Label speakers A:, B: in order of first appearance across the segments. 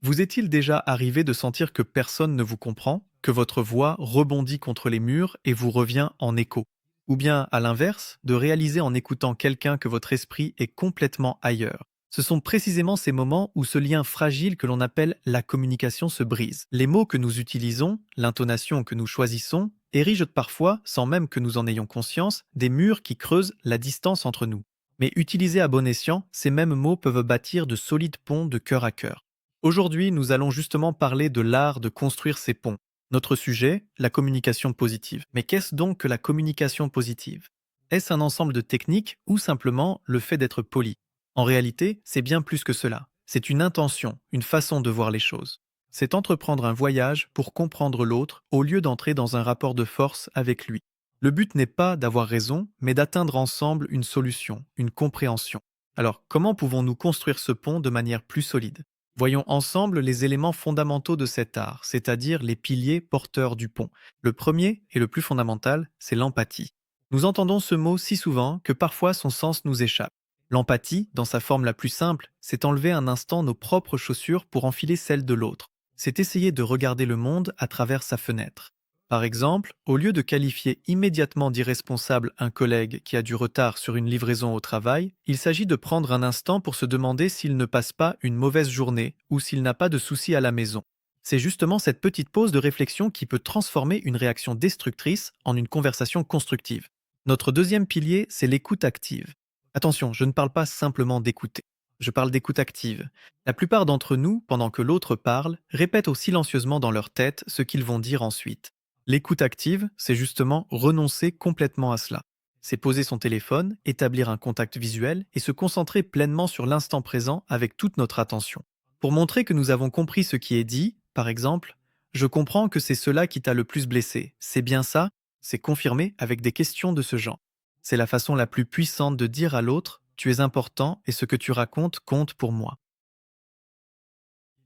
A: Vous est-il déjà arrivé de sentir que personne ne vous comprend, que votre voix rebondit contre les murs et vous revient en écho? Ou bien, à l'inverse, de réaliser en écoutant quelqu'un que votre esprit est complètement ailleurs? Ce sont précisément ces moments où ce lien fragile que l'on appelle la communication se brise. Les mots que nous utilisons, l'intonation que nous choisissons, érigent parfois, sans même que nous en ayons conscience, des murs qui creusent la distance entre nous. Mais utilisés à bon escient, ces mêmes mots peuvent bâtir de solides ponts de cœur à cœur. Aujourd'hui, nous allons justement parler de l'art de construire ces ponts. Notre sujet, la communication positive. Mais qu'est-ce donc que la communication positive? Est-ce un ensemble de techniques ou simplement le fait d'être poli? En réalité, c'est bien plus que cela. C'est une intention, une façon de voir les choses. C'est entreprendre un voyage pour comprendre l'autre au lieu d'entrer dans un rapport de force avec lui. Le but n'est pas d'avoir raison, mais d'atteindre ensemble une solution, une compréhension. Alors, comment pouvons-nous construire ce pont de manière plus solide? Voyons ensemble les éléments fondamentaux de cet art, c'est-à-dire les piliers porteurs du pont. Le premier et le plus fondamental, c'est l'empathie. Nous entendons ce mot si souvent que parfois son sens nous échappe. L'empathie, dans sa forme la plus simple, c'est enlever un instant nos propres chaussures pour enfiler celles de l'autre. C'est essayer de regarder le monde à travers sa fenêtre. Par exemple, au lieu de qualifier immédiatement d'irresponsable un collègue qui a du retard sur une livraison au travail, il s'agit de prendre un instant pour se demander s'il ne passe pas une mauvaise journée ou s'il n'a pas de soucis à la maison. C'est justement cette petite pause de réflexion qui peut transformer une réaction destructrice en une conversation constructive. Notre deuxième pilier, c'est l'écoute active. Attention, je ne parle pas simplement d'écouter. Je parle d'écoute active. La plupart d'entre nous, pendant que l'autre parle, répètent silencieusement dans leur tête ce qu'ils vont dire ensuite. L'écoute active, c'est justement renoncer complètement à cela. C'est poser son téléphone, établir un contact visuel et se concentrer pleinement sur l'instant présent avec toute notre attention. Pour montrer que nous avons compris ce qui est dit, par exemple, je comprends que c'est cela qui t'a le plus blessé. C'est bien ça? C'est confirmé avec des questions de ce genre. C'est la façon la plus puissante de dire à l'autre, tu es important et ce que tu racontes compte pour moi.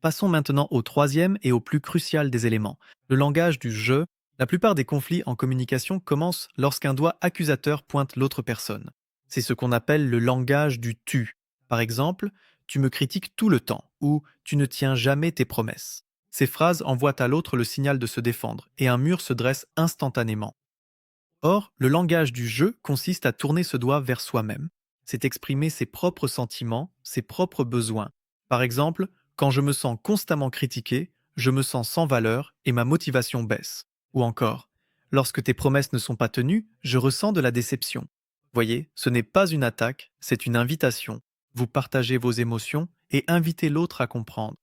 A: Passons maintenant au troisième et au plus crucial des éléments, le langage du je. La plupart des conflits en communication commencent lorsqu'un doigt accusateur pointe l'autre personne. C'est ce qu'on appelle le langage du tu. Par exemple, tu me critiques tout le temps ou tu ne tiens jamais tes promesses. Ces phrases envoient à l'autre le signal de se défendre et un mur se dresse instantanément. Or, le langage du je consiste à tourner ce doigt vers soi-même. C'est exprimer ses propres sentiments, ses propres besoins. Par exemple, quand je me sens constamment critiqué, je me sens sans valeur et ma motivation baisse. Ou encore, lorsque tes promesses ne sont pas tenues, je ressens de la déception. Voyez, ce n'est pas une attaque, c'est une invitation. Vous partagez vos émotions et invitez l'autre à comprendre.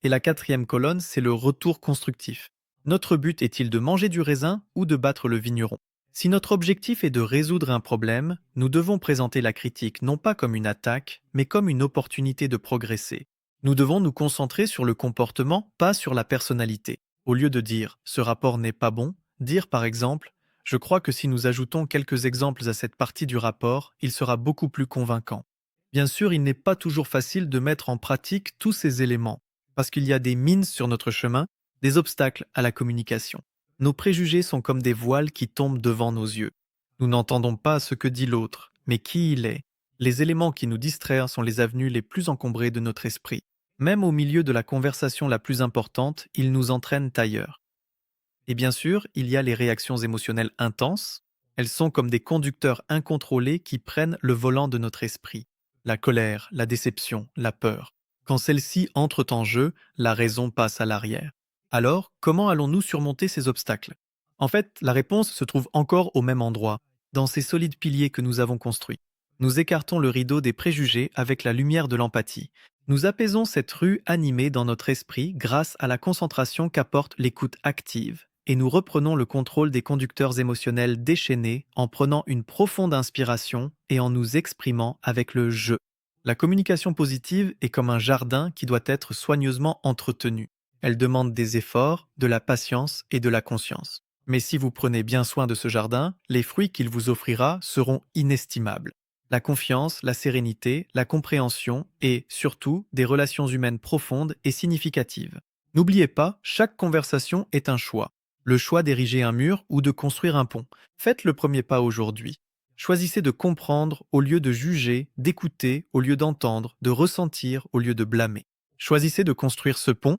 A: Et la quatrième colonne, c'est le retour constructif. Notre but est-il de manger du raisin ou de battre le vigneron? Si notre objectif est de résoudre un problème, nous devons présenter la critique non pas comme une attaque, mais comme une opportunité de progresser. Nous devons nous concentrer sur le comportement, pas sur la personnalité. Au lieu de dire « ce rapport n'est pas bon », dire par exemple « je crois que si nous ajoutons quelques exemples à cette partie du rapport, il sera beaucoup plus convaincant ». Bien sûr, il n'est pas toujours facile de mettre en pratique tous ces éléments, parce qu'il y a des mines sur notre chemin, des obstacles à la communication. Nos préjugés sont comme des voiles qui tombent devant nos yeux. Nous n'entendons pas ce que dit l'autre, mais qui il est. Les éléments qui nous distraient sont les avenues les plus encombrées de notre esprit. Même au milieu de la conversation la plus importante, ils nous entraînent ailleurs. Et bien sûr, il y a les réactions émotionnelles intenses. Elles sont comme des conducteurs incontrôlés qui prennent le volant de notre esprit. La colère, la déception, la peur. Quand celles-ci entrent en jeu, la raison passe à l'arrière. Alors, comment allons-nous surmonter ces obstacles? En fait, la réponse se trouve encore au même endroit, dans ces solides piliers que nous avons construits. Nous écartons le rideau des préjugés avec la lumière de l'empathie. Nous apaisons cette rue animée dans notre esprit grâce à la concentration qu'apporte l'écoute active, et nous reprenons le contrôle des conducteurs émotionnels déchaînés en prenant une profonde inspiration et en nous exprimant avec le je. La communication positive est comme un jardin qui doit être soigneusement entretenu. Elle demande des efforts, de la patience et de la conscience. Mais si vous prenez bien soin de ce jardin, les fruits qu'il vous offrira seront inestimables. La confiance, la sérénité, la compréhension et, surtout, des relations humaines profondes et significatives. N'oubliez pas, chaque conversation est un choix. Le choix d'ériger un mur ou de construire un pont. Faites le premier pas aujourd'hui. Choisissez de comprendre au lieu de juger, d'écouter au lieu d'entendre, de ressentir au lieu de blâmer. Choisissez de construire ce pont